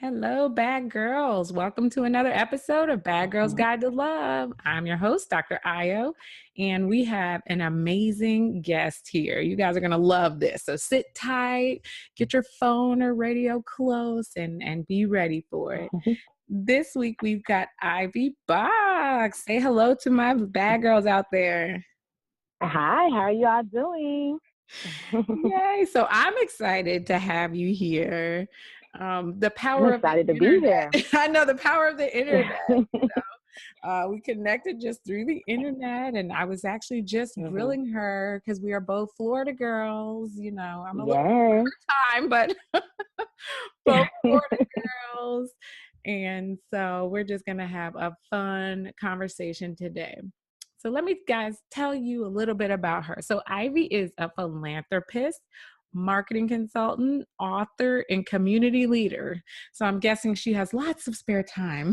Hello, bad girls. Welcome to another episode of Bad Girls Mhm. Guide to Love. I'm your host, Dr. Ayo, and we have an amazing guest here. You guys are going to love this. So sit tight, get your phone or radio close, and be ready for it. This week, we've got Ivy Box. Say hello to my bad girls out there. Hi, how are you all doing? Yay. So I'm excited to have you here. The I'm power of the excited to be internet. here. I know the power of the internet. We connected just through the internet, and I was actually just Mhm. grilling her because we are both Florida girls. You know, I'm a little Yes. time, but both Florida girls. And so we're just going to have a fun conversation today. So let me, guys, tell you a little bit about her. So Ivy is a philanthropist, marketing consultant, author, and community leader. So I'm guessing she has lots of spare time.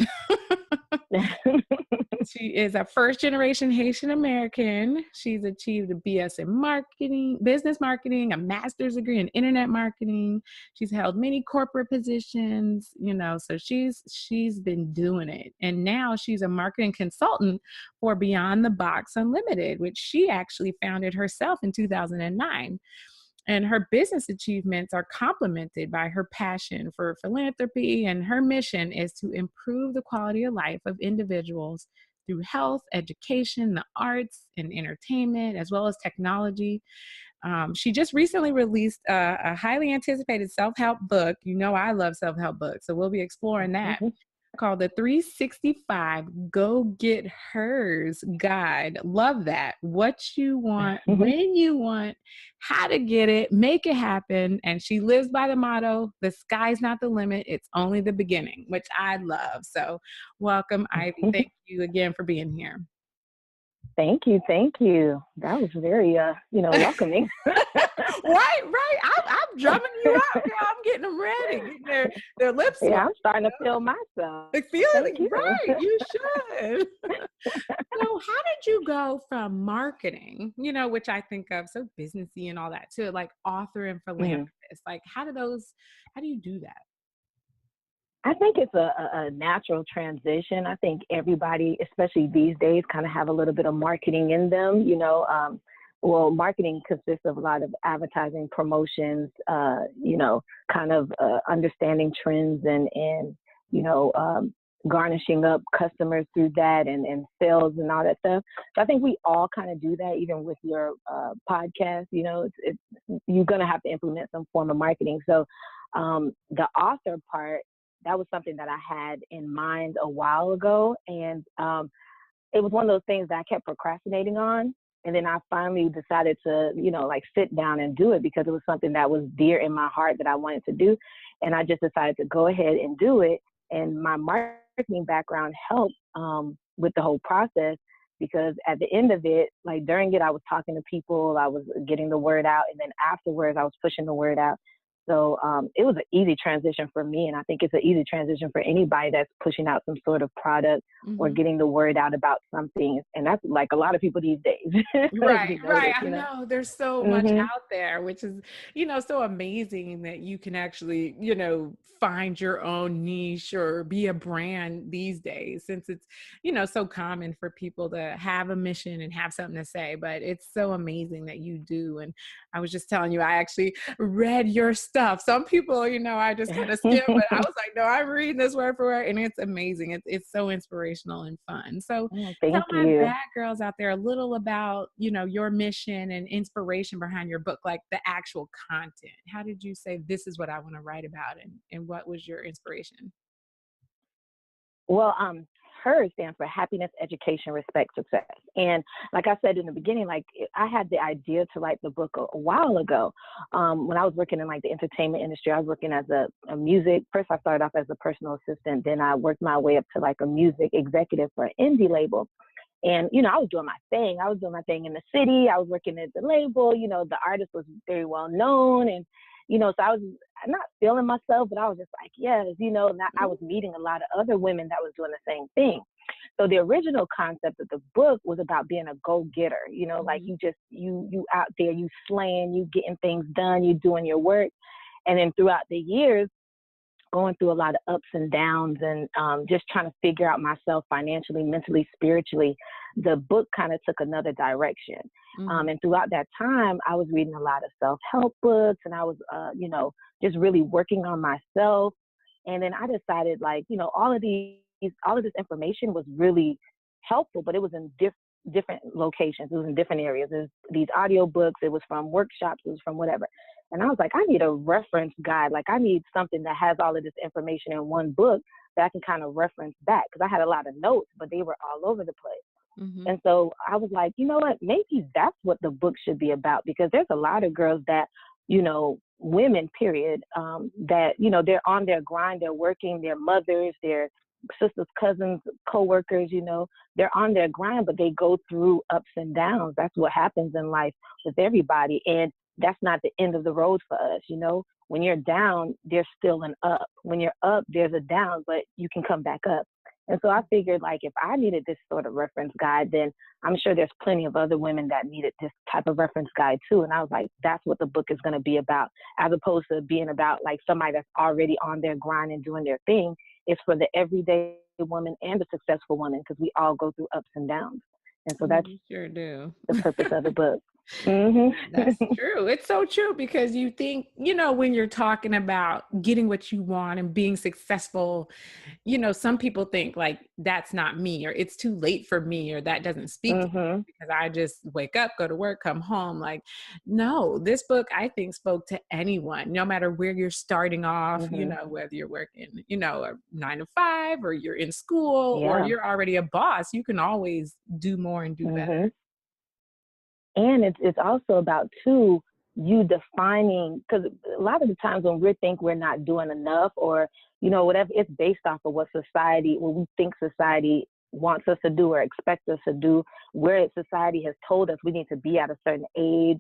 She is a first-generation Haitian American. She's achieved a BS in marketing, business marketing, a master's degree in internet marketing. She's held many corporate positions, so she's been doing it. And now she's a marketing consultant for Beyond the Box Unlimited, which she actually founded herself in 2009. And her business achievements are complemented by her passion for philanthropy, and her mission is to improve the quality of life of individuals through health, education, the arts, and entertainment, as well as technology. She just recently released a highly anticipated self-help book. You know, I love self-help books, so we'll be exploring that, called the 365 Go Get H.E.R.S Guide. Love that. What you want, when you want, how to get it, make it happen. And she lives by the motto, the sky's not the limit, it's only the beginning, which I love. So welcome, Ivy. Thank you again for being here. Thank you, thank you. That was very, welcoming. Right. I'm drumming you up. Girl. I'm getting them ready, getting their lips. Yeah, I'm starting to feel myself. Feeling Thank you. right. You should. So how did you go from marketing, which I think of so businessy and all that, to like author and philanthropist? Like how do you do that? I think it's a natural transition. I think everybody, especially these days, kind of have a little bit of marketing in them. Marketing consists of a lot of advertising, promotions, kind of understanding trends and garnishing up customers through that and sales and all that stuff. So I think we all kind of do that, even with your podcast. You're going to have to implement some form of marketing. So the author part, that was something that I had in mind a while ago. And it was one of those things that I kept procrastinating on. And then I finally decided to, sit down and do it because it was something that was dear in my heart that I wanted to do. And I just decided to go ahead and do it. And my marketing background helped with the whole process because at the end of it, like during it, I was talking to people, I was getting the word out. And then afterwards, I was pushing the word out. So it was an easy transition for me. And I think it's an easy transition for anybody that's pushing out some sort of product or getting the word out about something. And that's like a lot of people these days. Right. I know there's so much out there, which is, so amazing that you can actually, find your own niche or be a brand these days, since it's, so common for people to have a mission and have something to say. But it's so amazing that you do. And I was just telling you, I actually read your stuff. Some people, I just kind of skim, but I was like, no, I'm reading this word for word, and it's amazing. It's so inspirational and fun. So tell my bad girls out there a little about, your mission and inspiration behind your book, like the actual content. How did you say, this is what I want to write about, and what was your inspiration? Well, H.E.R.S stands for happiness, education, respect, success. And like I said in the beginning, like I had the idea to write the book a while ago. When I was working in like the entertainment industry, I was working as a music. First, I started off as a personal assistant. Then I worked my way up to like a music executive for an indie label. And, I was doing my thing. I was doing my thing in the city. I was working at the label. The artist was very well known. And, so I was not feeling myself, but I was just like, yes, and I was meeting a lot of other women that was doing the same thing. So the original concept of the book was about being a go-getter, like you out there, you slaying, you getting things done, you doing your work. And then throughout the years, going through a lot of ups and downs and just trying to figure out myself financially, mentally, spiritually, the book kind of took another direction. Mm-hmm. And throughout that time, I was reading a lot of self-help books, and I was, just really working on myself. And then I decided, like, all of this information was really helpful, but it was in different locations. It was in different areas. It was these audio books. It was from workshops. It was from whatever. And I was like, I need a reference guide. Like, I need something that has all of this information in one book that I can kind of reference back, because I had a lot of notes, but they were all over the place. Mm-hmm. And so I was like, you know what? Maybe that's what the book should be about, because there's a lot of girls that, women, period, that, they're on their grind, they're working, they're mothers, they're sisters, cousins, co-workers, they're on their grind, but they go through ups and downs. That's what happens in life with everybody. And that's not the end of the road for us. When you're down, there's still an up. When you're up, there's a down, but you can come back up. And so I figured, like, if I needed this sort of reference guide, then I'm sure there's plenty of other women that needed this type of reference guide too. And I was like, that's what the book is going to be about, as opposed to being about like somebody that's already on their grind and doing their thing. It's for the everyday woman and the successful woman, because we all go through ups and downs. And so that's sure do. the purpose of the book. Mm-hmm. That's true. It's so true, because you think, when you're talking about getting what you want and being successful, some people think like, that's not me, or it's too late for me, or that doesn't speak to me because I just wake up, go to work, come home. Like, no, this book, I think, spoke to anyone, no matter where you're starting off, whether you're working, a 9 to 5, or you're in school, or you're already a boss, you can always do more and do better. And it's also about, too, you defining, because a lot of the times when we think we're not doing enough, or, whatever, it's based off of what we think society wants us to do or expects us to do, where society has told us we need to be at a certain age,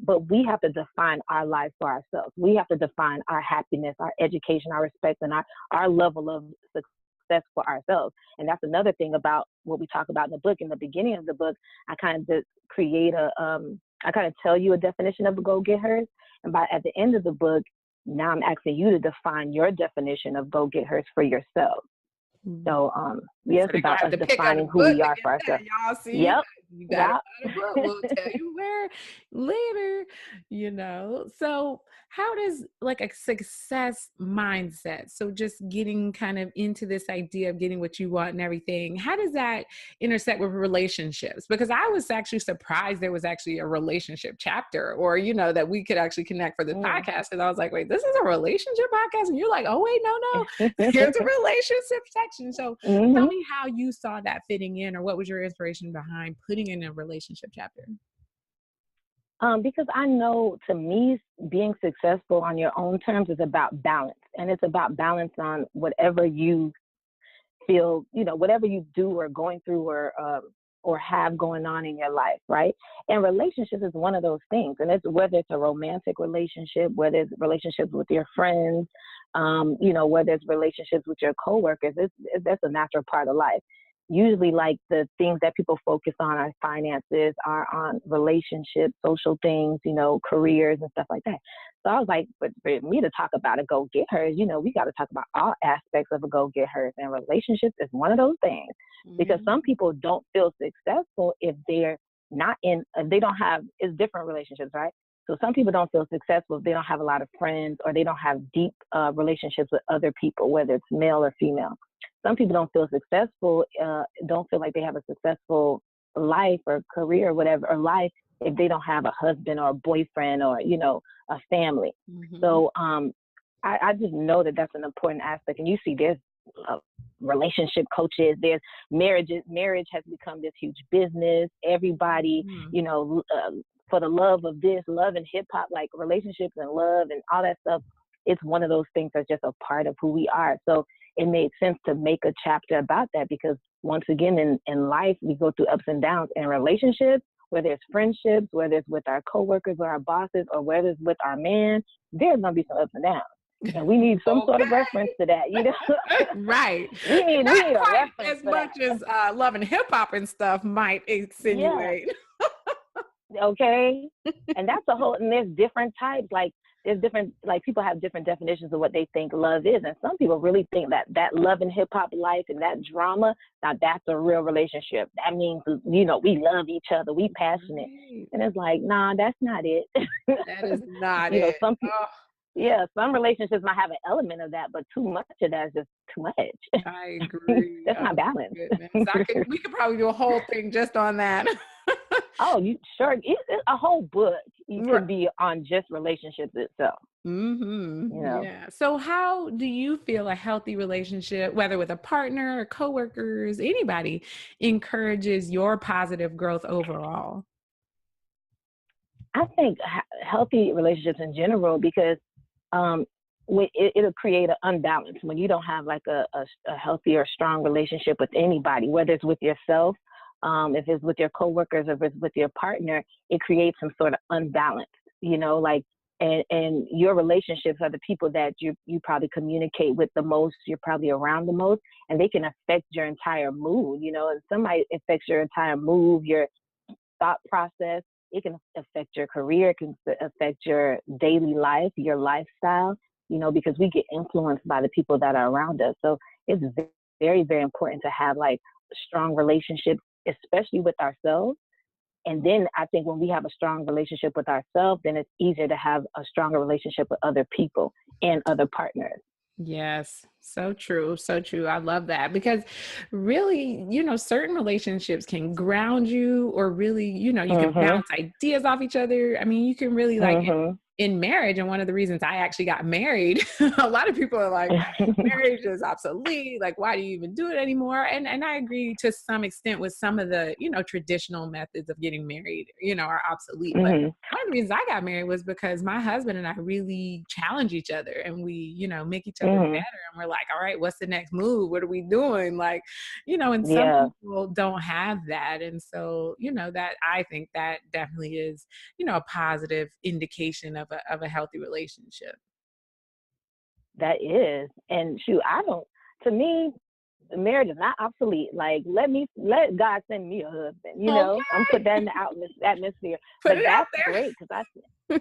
but we have to define our life for ourselves. We have to define our happiness, our education, our respect, and our level of success for ourselves. And that's another thing about what we talk about in the book. In the beginning of the book, I kind of create I kind of tell you a definition of a Go Get H.E.R.S. And at the end of the book, now I'm asking you to define your definition of Go Get H.E.R.S for yourself. So, it's about us defining who we are for ourselves. Y'all see? Yep. You got to buy the book. We'll tell you where later, So how does like a success mindset, so just getting kind of into this idea of getting what you want and everything, how does that intersect with relationships? Because I was actually surprised there was actually a relationship chapter, or, that we could actually connect for the podcast. And I was like, wait, this is a relationship podcast? And you're like, oh, wait, no, here's a relationship section. So tell me how you saw that fitting in, or what was your inspiration behind putting in a relationship chapter? Because I know, to me, being successful on your own terms is about balance. And it's about balance on whatever you feel, whatever you do or going through or have going on in your life, right? And relationships is one of those things. And it's whether it's a romantic relationship, whether it's relationships with your friends, whether it's relationships with your coworkers, that's a natural part of life. Usually, like, the things that people focus on are finances, are on relationships, social things, careers and stuff like that. So I was like, but for me to talk about a Go Get H.E.R.S, we got to talk about all aspects of a Go Get H.E.R.S, and relationships is one of those things. Because some people don't feel successful if they're not in, if they don't have, it's different relationships, right? So some people don't feel successful if they don't have a lot of friends, or they don't have deep relationships with other people, whether it's male or female. Some people don't feel successful, don't feel like they have a successful life or career or whatever, or life, if they don't have a husband or a boyfriend or, a family. So I just know that that's an important aspect. And you see, there's relationship coaches, there's marriages. Marriage has become this huge business. Everybody, for the love of this, love and hip hop, like relationships and love and all that stuff, it's one of those things that's just a part of who we are. So it made sense to make a chapter about that, because once again, in life, we go through ups and downs. In relationships, whether it's friendships, whether it's with our coworkers or our bosses, or whether it's with our man, there's going to be some ups and downs. And we need some sort of reference to that, Right. we need a reference as much as love and hip hop and stuff might insinuate. Okay. And that's and there's different types. Like, there's different, like people have different definitions of what they think love is. And some people really think that love and hip hop life and that drama, now that's a real relationship. That means, we love each other, we passionate. Right. And it's like, nah, that's not it. That is not it. Some people, some relationships might have an element of that, but too much of that is just too much. I agree. That's not balanced. We could probably do a whole thing just on that. Oh, you sure? It's a whole book. You could be on just relationships itself. Yeah. So how do you feel a healthy relationship, whether with a partner or coworkers, anybody, encourages your positive growth overall? I think healthy relationships in general, because it'll create an unbalance when you don't have like a healthy or strong relationship with anybody, whether it's with yourself, if it's with your coworkers, or if it's with your partner. It creates some sort of unbalance, and your relationships are the people that you probably communicate with the most, you're probably around the most, and they can affect your entire mood. And somebody affects your entire mood, your thought process. It can affect your career, it can affect your daily life, your lifestyle, because we get influenced by the people that are around us. So it's very, very important to have like strong relationships, especially with ourselves. And then I think when we have a strong relationship with ourselves, then it's easier to have a stronger relationship with other people and other partners. Yes, so true. So true. I love that, because really, certain relationships can ground you, or really, you can bounce ideas off each other. I mean, you can really in marriage. And one of the reasons I actually got married, a lot of people are like, marriage is obsolete. Like, why do you even do it anymore? And I agree to some extent with some of the, traditional methods of getting married, are obsolete. But one of the reasons I got married was because my husband and I really challenge each other, and we, make each other better. And we're like, all right, what's the next move? What are we doing? Like, and some people don't have that. And so, that I think that definitely is, a positive indication of a healthy relationship. That is. And shoot, to me, marriage is not obsolete. Like, let God send me a husband, I'm put that in the atmosphere. But that's great, because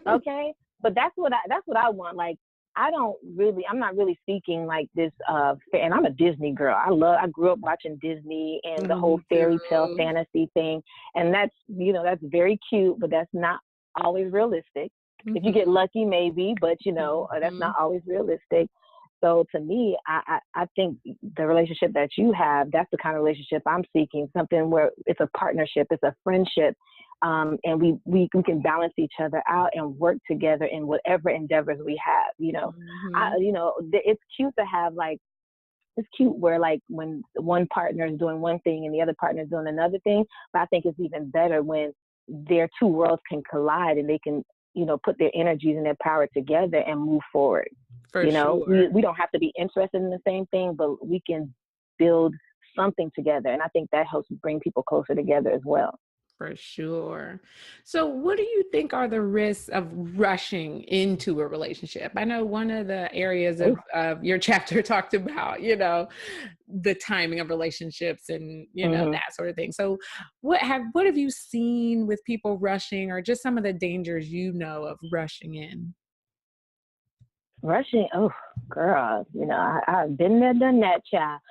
okay. But that's what I want. Like, I'm not really seeking like this, and I'm a Disney girl. I grew up watching Disney and the whole fairy tale fantasy thing. And that's very cute, but that's not always realistic. If you get lucky, maybe, but that's not always realistic. So to me, I think the relationship that you have, that's the kind of relationship I'm seeking, something where it's a partnership, it's a friendship, and we can balance each other out and work together in whatever endeavors we have. It's cute to have it's cute where like when one partner is doing one thing and the other partner is doing another thing, but I think it's even better when their two worlds can collide and they can put their energies and their power together and move forward. Sure. We don't have to be interested in the same thing, but we can build something together. And I think that helps bring people closer together as well. For sure. So what do you think are the risks of rushing into a relationship? I know one of the areas of your chapter talked about, the timing of relationships and, that sort of thing. So what have you seen with people rushing, or just some of the dangers of rushing in? Rushing, oh, girl, I've been there, done that, child.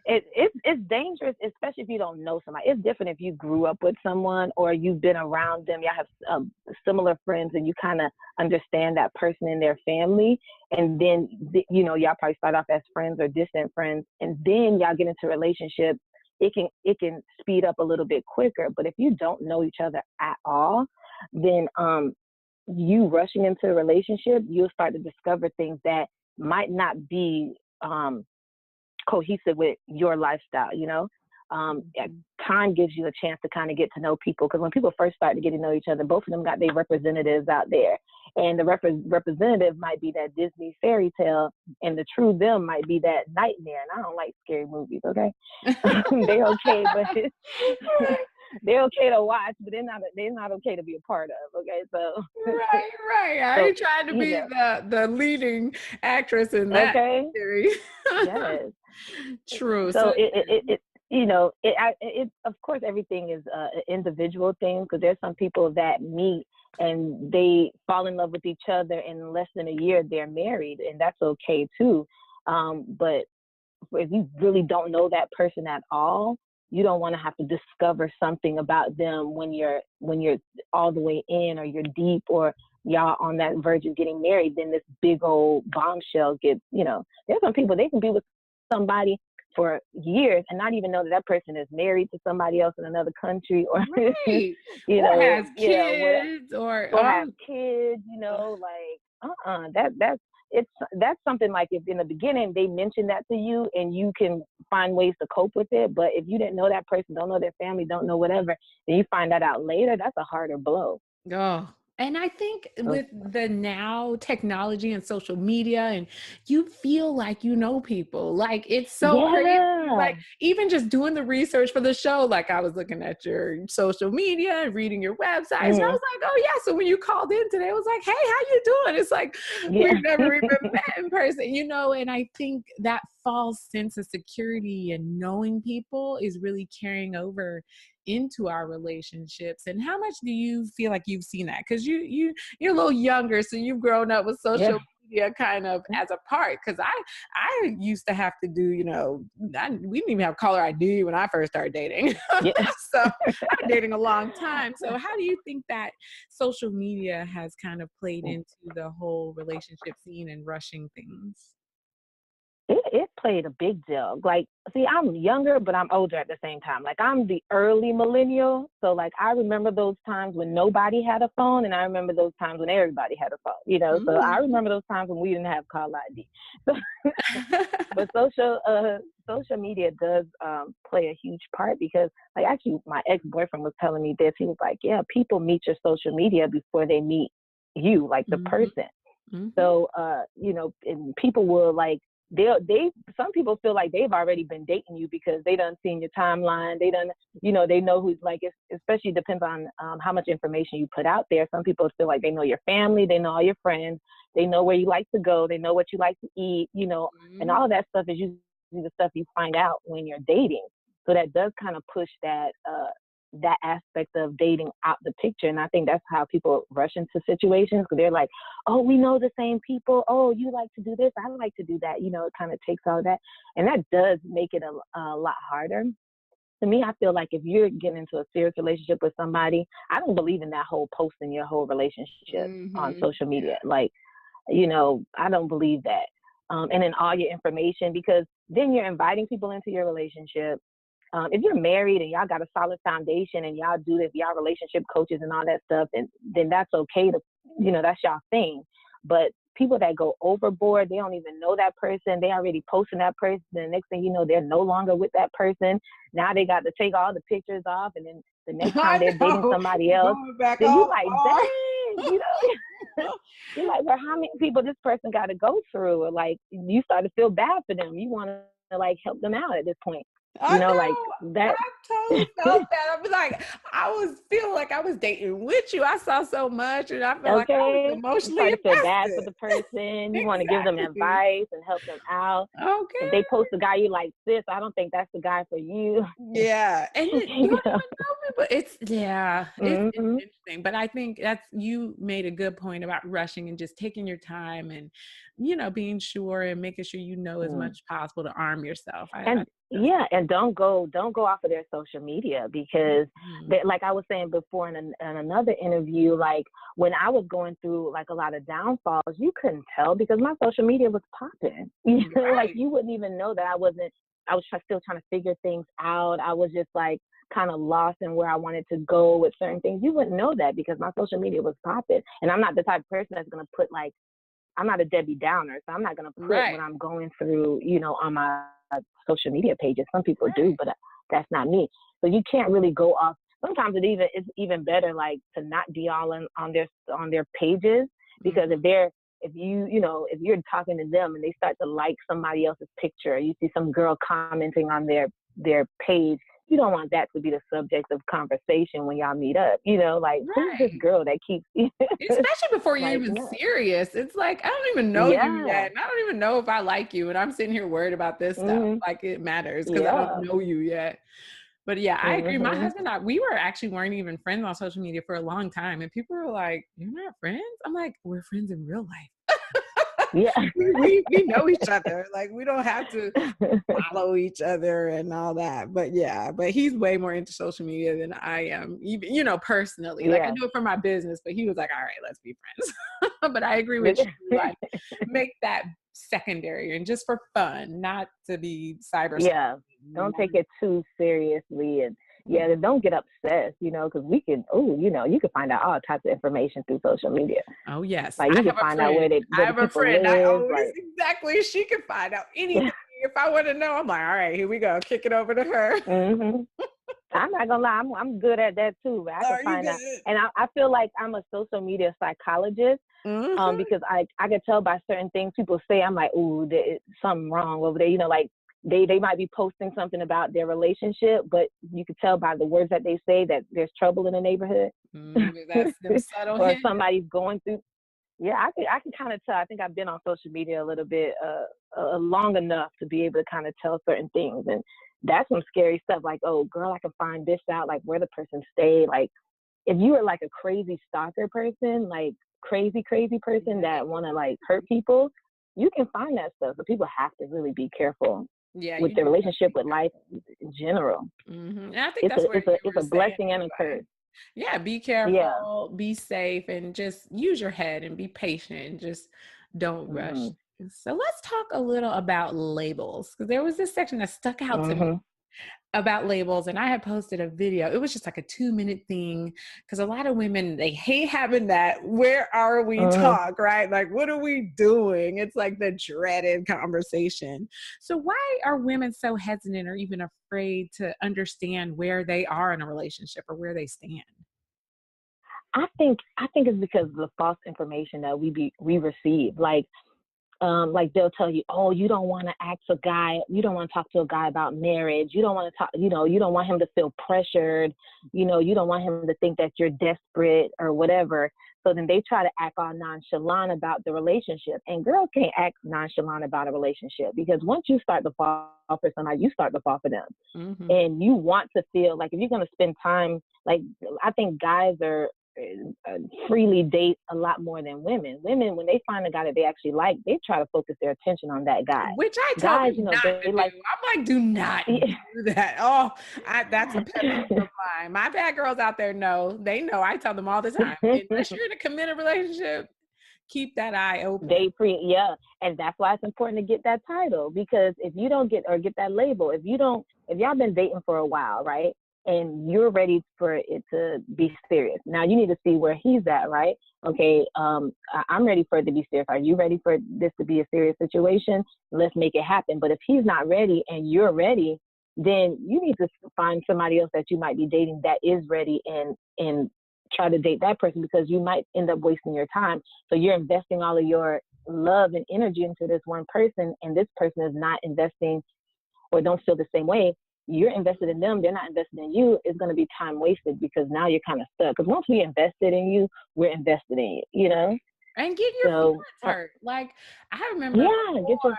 It's dangerous, especially if you don't know somebody. It's different if you grew up with someone or you've been around them. Y'all have similar friends, and you kind of understand that person and their family. And then, y'all probably start off as friends or distant friends, and then y'all get into a relationship. It can speed up a little bit quicker. But if you don't know each other at all, then you rushing into a relationship, you'll start to discover things that might not be cohesive with your lifestyle. Time gives you a chance to kind of get to know people, because when people first start to get to know each other, both of them got their representatives out there, and the representative might be that Disney fairy tale, and the true them might be that nightmare. And I don't like scary movies, okay? They're okay, but they're okay to watch, but they're not okay to be a part of. Okay, so right. I ain't trying to be the leading actress in that series. Yes, true. So it of course everything is an individual thing, because there's some people that meet and they fall in love with each other, and in less than a year they're married, and that's okay too. But if you really don't know that person at all, you don't want to have to discover something about them when you're all the way in, or you're deep, or y'all on that verge of getting married. Then this big old bombshell gets, there's some people, they can be with somebody for years and not even know that that person is married to somebody else in another country, or Right. Or has kids, or have kids, that's something like, if in the beginning they mention that to you and you can find ways to cope with it, but if you didn't know that person, don't know their family, don't know whatever, and you find that out later, that's a harder blow. Oh, and I think with the now technology and social media, and you feel like you know people, like it's so crazy. Like even just doing the research for the show, like I was looking at your social media and reading your website, and I was like, oh yeah. So when you called in today, I was like, hey, how you doing? It's like we've never even met in person, and I think that false sense of security and knowing people is really carrying over into our relationships. And how much do you feel like you've seen that? Because you're a little younger, so you've grown up with social media kind of as a part. Because I used to have to do, we didn't even have caller ID when I first started dating. So I'm dating a long time. So how do you think that social media has kind of played into the whole relationship scene and rushing things? It played a big deal. Like, see, I'm younger, but I'm older at the same time. Like, I'm the early millennial. So, like, I remember those times when nobody had a phone, and I remember those times when everybody had a phone, So I remember those times when we didn't have call ID. But social media does play a huge part, because, like, actually, my ex-boyfriend was telling me this. He was like, yeah, people meet your social media before they meet you, like the person. So, and people will, like, some people feel like they've already been dating you because they done seen your timeline. They done, they know who's, like, it especially depends on how much information you put out there. Some people feel like they know your family, they know all your friends, they know where you like to go, they know what you like to eat, and all of that stuff is usually the stuff you find out when you're dating. So that does kind of push that aspect of dating out the picture. And I think that's how people rush into situations, because they're like, oh, we know the same people. Oh, you like to do this, I like to do that. It kind of takes all that. And that does make it a lot harder. To me, I feel like if you're getting into a serious relationship with somebody, I don't believe in that whole posting your whole relationship on social media. Like, I don't believe that. And then all your information, because then you're inviting people into your relationship. If you're married and y'all got a solid foundation and y'all do this, y'all relationship coaches and all that stuff, and then that's okay to, that's y'all thing. But people that go overboard, they don't even know that person. They already posting that person. And the next thing you know, they're no longer with that person. Now they got to take all the pictures off. And then the next time they're dating somebody else, then you like, dang, you're like, well, how many people this person got to go through? Or like, you start to feel bad for them. You want to like help them out at this point. I know, like that. I totally felt that. I was like, I was feeling like I was dating with you. I saw so much, and I felt like I was emotionally invested. You feel bad for the person. You want to give them advice and help them out. Okay. If they post a guy you like, sis, I don't think that's the guy for you. Yeah, and you don't even know me, but it's interesting. But I think you made a good point about rushing and just taking your time and being sure and making sure as much as possible to arm yourself. And don't go off of their social media, because like I was saying before in another interview, like when I was going through like a lot of downfalls, you couldn't tell because my social media was popping. Like you wouldn't even know that I was still trying to figure things out. I was just like kind of lost in where I wanted to go with certain things. You wouldn't know that because my social media was popping. And I'm not the type of person that's going to put like, I'm not a Debbie Downer, so I'm not going to put what I'm going through, on my social media pages. Some people do, but that's not me. So you can't really go off. Sometimes it's even better like to not be all on their pages, because if you're talking to them and they start to like somebody else's picture, or you see some girl commenting on their page, you don't want that to be the subject of conversation when y'all meet up. Who's this girl that keeps especially before you're even serious. It's like, I don't even know you yet, and I don't even know if I like you, and I'm sitting here worried about this stuff like it matters because I don't know you yet. But yeah, I agree. My Mm-hmm. husband and I, we were actually weren't even friends on social media for a long time. And people were like, "You're not friends?" I'm like, "We're friends in real life." Yeah. we know each other. Like, we don't have to follow each other and all that. But yeah, but he's way more into social media than I am, even, personally. Like, I Yeah. do it for my business, but he was like, all right, let's be friends. But I agree with you. Like, make that secondary and just for fun, not to be cyber. Yeah. Don't take it too seriously, and yeah, don't get obsessed, because we can, you can find out all types of information through social media. Oh yes, Like I you can have a find out friend. where I the have a people friend. I live. always Like, exactly. She can find out anything. If I want to know, I'm like, all right, here we go. Kick it over to her. mm-hmm. I'm not gonna lie, I'm good at that too. I can Are you find out, good? and I feel like I'm a social media psychologist. Mm-hmm. Because I can tell by certain things people say, I'm like, ooh, there's something wrong over there. Like they might be posting something about their relationship, but you can tell by the words that they say that there's trouble in the neighborhood. That's them subtle Or hints. somebody's going through. Yeah, I can kind of tell. I think I've been on social media a little bit long enough to be able to kind of tell certain things, and that's some scary stuff. Like, oh, girl, I can find this out, like where the person stayed. Like, if you were like a crazy stalker person, like crazy person that want to like hurt people, you can find that stuff. So people have to really be careful Yeah, with you their do have to relationship be with life in general. And I think that's where you It's were a saying blessing and a anyway. curse. Yeah, be Yeah. careful, be safe, and just use your head and be patient. Just don't rush. Mhm. So let's talk a little about labels, because there was this section that stuck out to me Mhm. about labels, and I had posted a video. It was just like a 2-minute thing, because a lot of women, they hate having that "where are we" Mhm. talk, right? Like, what are we doing? It's like the dreaded conversation. So why are women so hesitant or even afraid to understand where they are in a relationship or where they stand? I think it's because of the false information that we receive. Like they'll tell you, oh, you don't want to ask a guy, you don't want to talk to a guy about marriage. You don't want to talk, you don't want him to feel pressured. You don't want him to think that you're desperate or whatever. So then they try to act all nonchalant about the relationship. And girls can't act nonchalant about a relationship, because once you start to fall for somebody, you start to fall for them. Mm-hmm. And you want to feel like, if you're going to spend time, like, I think guys are freely date a lot more than women. Women, when they find a guy that they actually like, they try to focus their attention on that guy. Which I tell Guys, them not to they do. like, I'm like, do not do that. Oh, that's a pet peeve of mine. My bad girls out there know. They know. I tell them all the time. Unless you're in a committed relationship, keep that eye open. date free, yeah. And that's why it's important to get that title, because if you don't get that label, if y'all been dating for a while, right? And you're ready for it to be serious. Now you need to see where he's at, right? Okay, I'm ready for it to be serious. Are you ready for this to be a serious situation? Let's make it happen. But if he's not ready and you're ready, then you need to find somebody else that you might be dating that is ready, and try to date that person, because you might end up wasting your time. So you're investing all of your love and energy into this one person, and this person is not investing or don't feel the same way. You're invested in them, they're not invested in you. It's going to be time wasted, because now you're kind of stuck. Because once we invested in you, we're invested in you. And getting your feelings So hurt. Like, I remember yeah, before,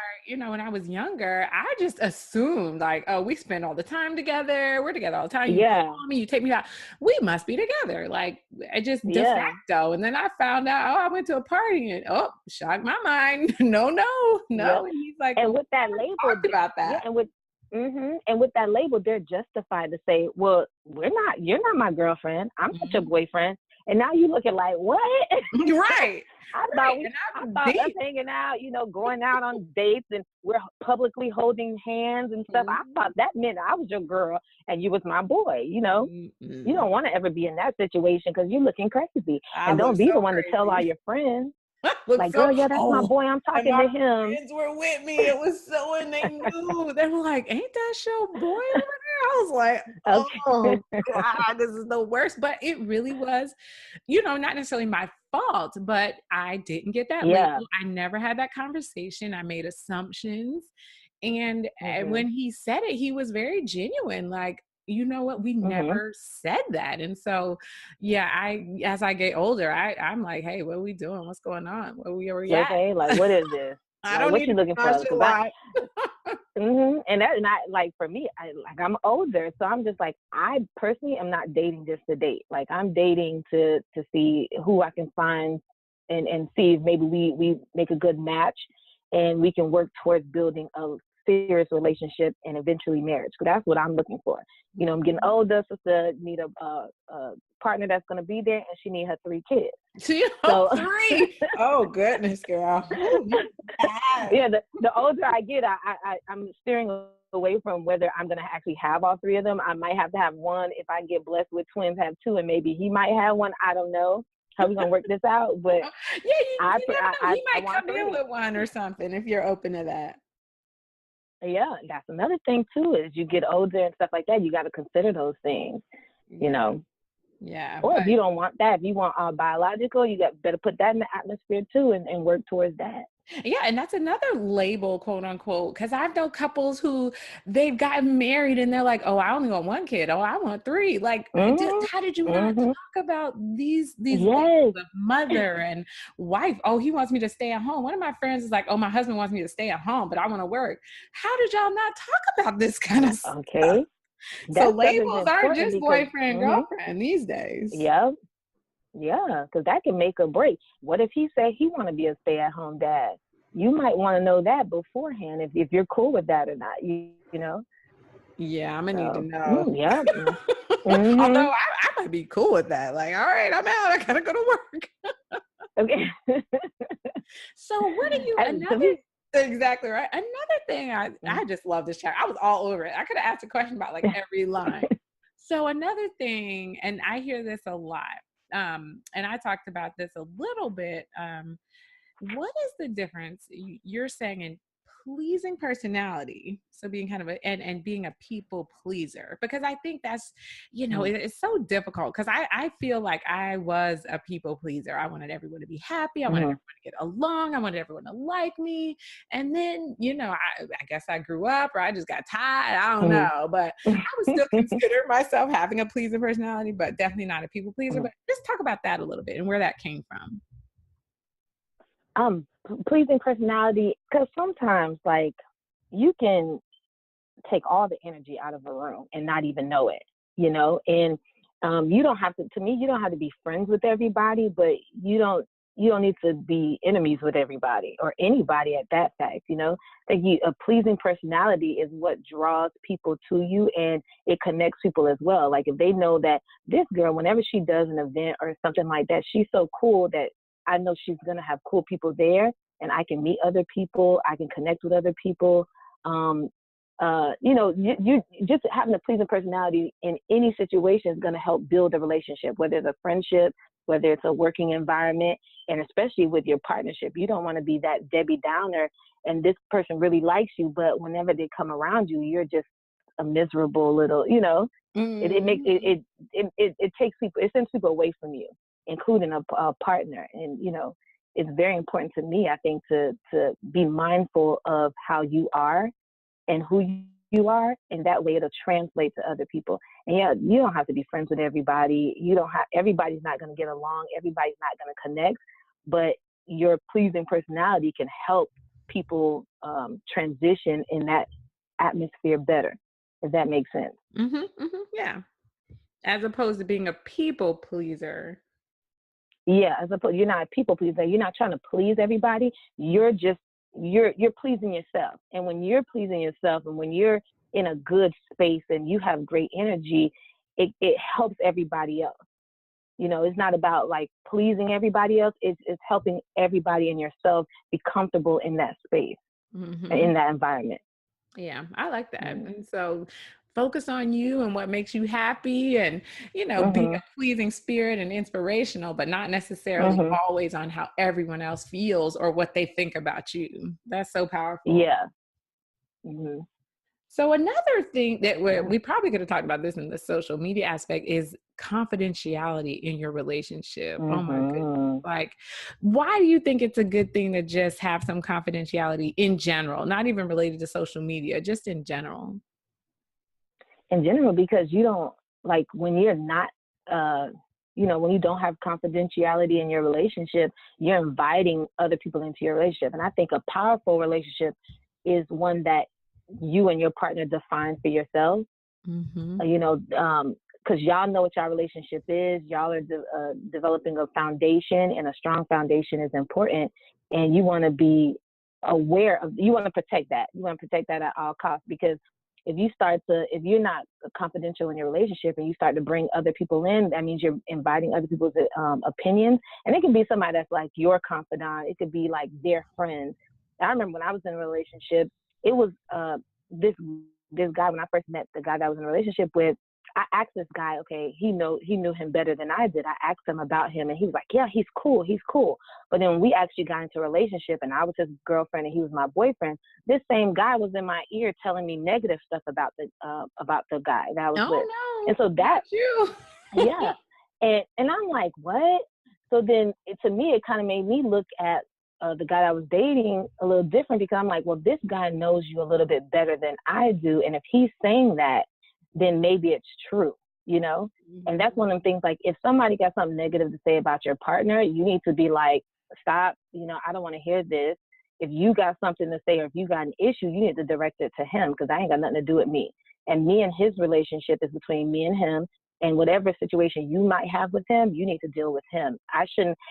when I was younger, I just assumed, like, oh, we spend all the time together. We're together all the time. You yeah, call me, you take me out. We must be together. Like, I just de yeah, facto. And then I found out, oh, I went to a party and, oh, shocked my mind. No. yep. And he's like, And well, with that we label, talked about yeah, that. and with that label, they're justified to say, well, you're not my girlfriend. I'm not your boyfriend. And now you looking like, what? Right. I Right. thought us hanging out, going out on dates, and we're publicly holding hands and stuff. I thought that meant I was your girl and you was my boy. You don't want to ever be in that situation, because you're looking crazy. I And look don't be so the one to tell all crazy. your friends. Look Like, so, girl, yeah, that's my boy. I'm and talking my to him. friends were with me. It was so, and they knew. They were like, ain't that your boy over there? I was like, oh Okay. God, this is the worst. But it really was, not necessarily my fault, but I didn't get that Yeah. label. I never had that conversation. I made assumptions. And Mhm. when he said it, he was very genuine. Like, you know what? We Mhm. never said that. And so, yeah, as I get older, I'm like, hey, what are we doing? What's going on? Where we at? Okay. Like, what is this? I Like, don't what need you to be looking for? Because nonchalant. And I like for me, I'm older, so I'm just like, I personally am not dating just to date. Like I'm dating to see who I can find and see if maybe we make a good match and we can work towards building a serious relationship and eventually marriage. So that's what I'm looking for. You know, I'm getting older, so to need a partner that's going to be there, and she need her 3 kids. So 3. Oh goodness, girl. Yeah, the older I get, I'm steering away from whether I'm going to actually have all 3 of them. I might have to have one. If I get blessed with twins, have 2, and maybe he might have one. I don't know how we're going to work this out, but yeah, you never know. He might come in with one or something if you're open to that. Yeah, that's another thing too, is you get older and stuff like that, you got to consider those things, you know. Yeah. Or if you don't want that, if you want biological, you better put that in the atmosphere too and work towards that. Yeah, and that's another label, quote unquote, because I've known couples who they've gotten married and they're like, oh, I only want 1 kid. Oh, I want 3. Like, how did you not talk about these labels of mother and wife? Oh, he wants me to stay at home. One of my friends is like, oh, my husband wants me to stay at home, but I want to work. How did y'all not talk about this kind of stuff? Okay. So labels aren't just boyfriend, girlfriend these days. Yep. Yeah, because that can make or break. What if he say he want to be a stay-at-home dad? You might want to know that beforehand if you're cool with that or not. You know. Yeah, I'm gonna need to know. Yeah. Although I might be cool with that. Like, all right, I'm out. I gotta go to work. Okay. So what are you? Exactly right. Another thing, I just love this chat. I was all over it. I could have asked a question about like every line. So another thing, and I hear this a lot. And I talked about this a little bit. What is the difference you're saying in pleasing personality, so being kind of and being a people pleaser? Because I think that's, it's so difficult, because I feel like I was a people pleaser. I wanted everyone to be happy. I wanted everyone to get along. I wanted everyone to like me. And then, I guess I grew up, or I just got tired. I don't know, but I would still consider myself having a pleasing personality, but definitely not a people pleaser. But just talk about that a little bit and where that came from. Pleasing personality, because sometimes like you can take all the energy out of a room and not even know it, and you don't have to be friends with everybody, but you don't need to be enemies with everybody or anybody at that fact. A pleasing personality is what draws people to you, and it connects people as well. Like if they know that this girl, whenever she does an event or something like that, she's so cool that I know she's going to have cool people there, and I can meet other people. I can connect with other people. You just having a pleasing personality in any situation is going to help build a relationship, whether it's a friendship, whether it's a working environment, and especially with your partnership. You don't want to be that Debbie Downer and this person really likes you, but whenever they come around you, you're just a miserable little, it takes people, it sends people away from you, including a partner. And, it's very important to me, I think, to be mindful of how you are and who you are, and that way it'll translate to other people. And yeah, you don't have to be friends with everybody. Everybody's not going to get along. Everybody's not going to connect, but your pleasing personality can help people transition in that atmosphere better, if that makes sense. Yeah. As opposed to being a people pleaser. Yeah, you're not a people pleaser. You're not trying to please everybody. You're pleasing yourself. And when you're pleasing yourself, and when you're in a good space and you have great energy, it helps everybody else. It's not about like pleasing everybody else. It's helping everybody and yourself be comfortable in that space, in that environment. Yeah, I like that. And so focus on you and what makes you happy, and, be a pleasing spirit and inspirational, but not necessarily always on how everyone else feels or what they think about you. That's so powerful. Yeah. So another thing that we probably could have talked about this in the social media aspect is confidentiality in your relationship. Oh my goodness. Like, why do you think it's a good thing to just have some confidentiality in general, not even related to social media, just in general? In general, because you don't, like, when you're not, when you don't have confidentiality in your relationship, you're inviting other people into your relationship. And I think a powerful relationship is one that you and your partner define for yourselves. Mm-hmm. Because y'all know what y'all relationship is. Y'all are developing a foundation, and a strong foundation is important. And you want to be aware of, you want to protect that. You want to protect that at all costs, because if you're not confidential in your relationship and you start to bring other people in, that means you're inviting other people's opinions. And it can be somebody that's like your confidant. It could be like their friends. I remember when I was in a relationship, it was this guy, when I first met the guy that I was in a relationship with, I asked this guy, okay, he knew him better than I did. I asked him about him, and he was like, yeah, he's cool. But then when we actually got into a relationship and I was his girlfriend and he was my boyfriend, this same guy was in my ear telling me negative stuff about the guy that I was with. No. And so that, you. yeah. And I'm like, what? So then to me, it kind of made me look at the guy I was dating a little different, because I'm like, well, this guy knows you a little bit better than I do. And if he's saying that, then maybe it's true, Mm-hmm. And that's one of the things, like, if somebody got something negative to say about your partner, you need to be like, stop, I don't want to hear this. If you got something to say, or if you got an issue, you need to direct it to him, because I ain't got nothing to do with me. And me and his relationship is between me and him. And whatever situation you might have with him, you need to deal with him.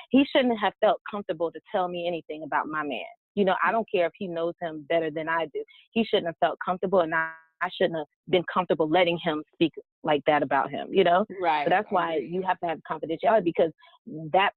He shouldn't have felt comfortable to tell me anything about my man. I don't care if he knows him better than I do. He shouldn't have felt comfortable, and I shouldn't have been comfortable letting him speak like that about him, Right. So that's why you have to have confidentiality, because that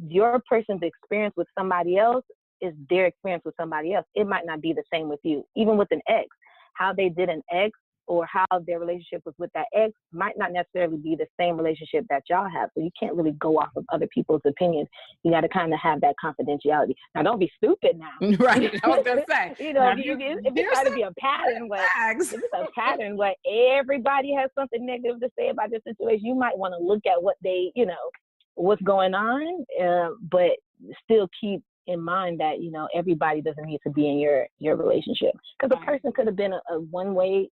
your person's experience with somebody else is their experience with somebody else. It might not be the same with you. Even with an ex, how they did an ex, or how their relationship was with that ex, might not necessarily be the same relationship that y'all have. So you can't really go off of other people's opinions. You got to kind of have that confidentiality. Now, don't be stupid now. Right. I was going to say. If it's trying to be a pattern where everybody has something negative to say about this situation, you might want to look at what they, what's going on, but still keep in mind that, everybody doesn't need to be in your relationship. Because a person could have been a one way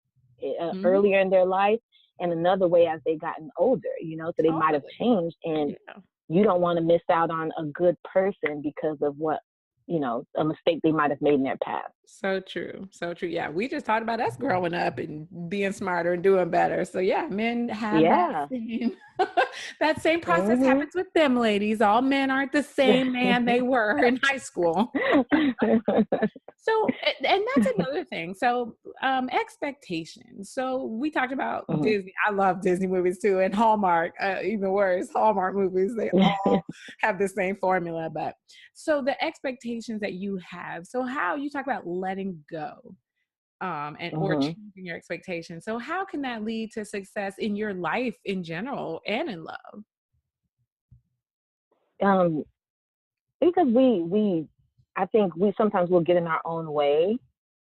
earlier in their life, and another way as they gotten older, so they might have changed, and you don't want to miss out on a good person because of what, a mistake they might have made in their past. So true. Yeah, we just talked about us growing up and being smarter and doing better. So yeah, men have that same process happens with them, ladies. All men aren't the same man they were in high school. So, and that's another thing. So, expectations. So we talked about Disney. I love Disney movies too, and Hallmark, even worse, Hallmark movies. They all have the same formula. But so the expectations that you have. So how you talk about letting go, or changing your expectations. So how can that lead to success in your life in general and in love? Because I think we sometimes will get in our own way.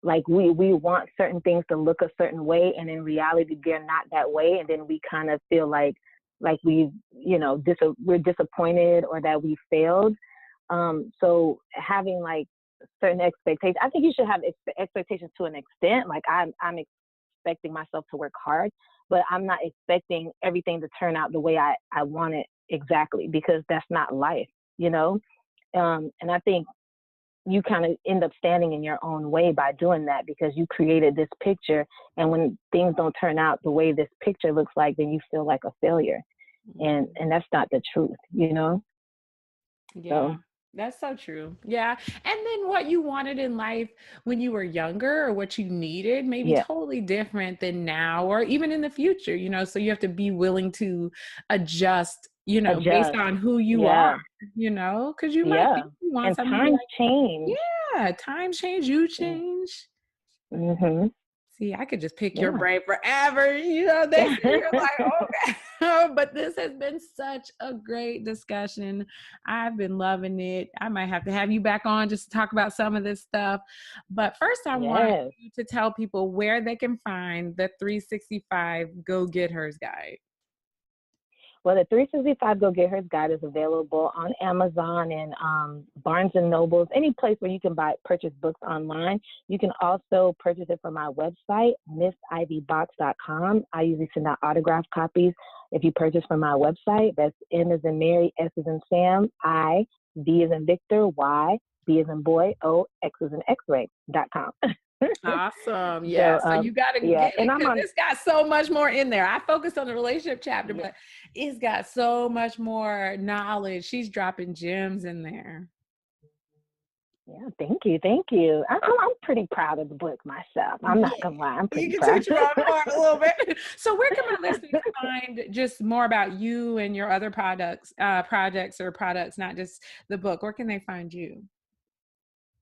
Like we want certain things to look a certain way, and in reality they're not that way, and then we kind of feel like we're disappointed, or that we failed. So having like certain expectations, I think you should have expectations to an extent. Like I'm expecting myself to work hard, but I'm not expecting everything to turn out the way I want it exactly, because that's not life, and I think you kind of end up standing in your own way by doing that, because you created this picture, and when things don't turn out the way this picture looks like, then you feel like a failure, and that's not the truth, Yeah. So. That's so true. Yeah. And then what you wanted in life when you were younger, or what you needed, may be totally different than now, or even in the future, so you have to be willing to adjust, based on who you are, because you might think you want and something. Times change. Yeah. Times change. You change. Mm-hmm. See, I could just pick your brain forever. You're like, okay. But this has been such a great discussion. I've been loving it. I might have to have you back on just to talk about some of this stuff. But first, I want you to tell people where they can find the 365 Go Get H.E.R.S guide. Well, the 365 Go Get H.E.R.S guide is available on Amazon and Barnes and Nobles, any place where you can purchase books online. You can also purchase it from my website, missivybox.com. I usually send out autographed copies if you purchase from my website. That's M as in Mary, S as in Sam, I, V as in Victor, Y, B as in boy, O, X as in X-ray.com. Awesome. Yeah. So So you got to yeah, get and it I'm because on. it's got so much more in there. I focused on the relationship chapter, Yeah, but it's got so much more knowledge. She's dropping gems in there. yeah. Thank you. I'm pretty proud of the book myself. I'm Yeah. not gonna lie, I'm You pretty can proud. toot your own horn a little bit. So where can my listeners find just more about you and your other projects or products, not just the book? Where can they find you?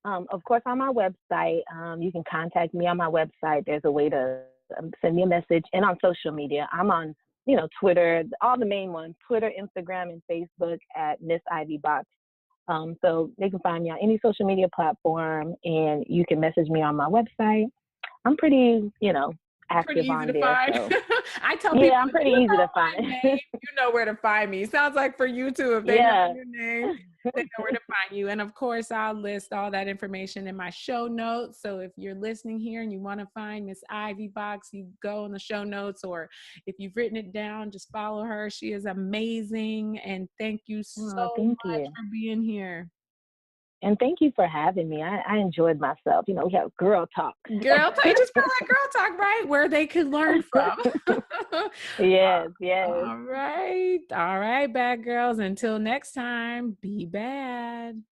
Of course, on my website, you can contact me on my website. There's a way to send me a message, and on social media, I'm on, Twitter, all the main ones: Twitter, Instagram, and Facebook at Miss Ivy Box. So they can find me on any social media platform, and you can message me on my website. I'm pretty, Pretty active easy on to there. find. So I tell yeah, people, I'm if pretty you easy know to find. my name, you know where to find me. Sounds like for you too. If they know Yeah. your name, they know where to find you. And of course, I'll list all that information in my show notes. So if you're listening here and you want to find Miss Ivy Box, you go in the show notes, or if you've written it down, just follow her. She is amazing. And thank you so Oh, thank much you. for being here. And thank you for having me. I enjoyed myself. We have girl talk. Girl, they just feel like girl talk, right? Where they could learn from. Yes, yes. All right. All right, bad girls. Until next time, be bad.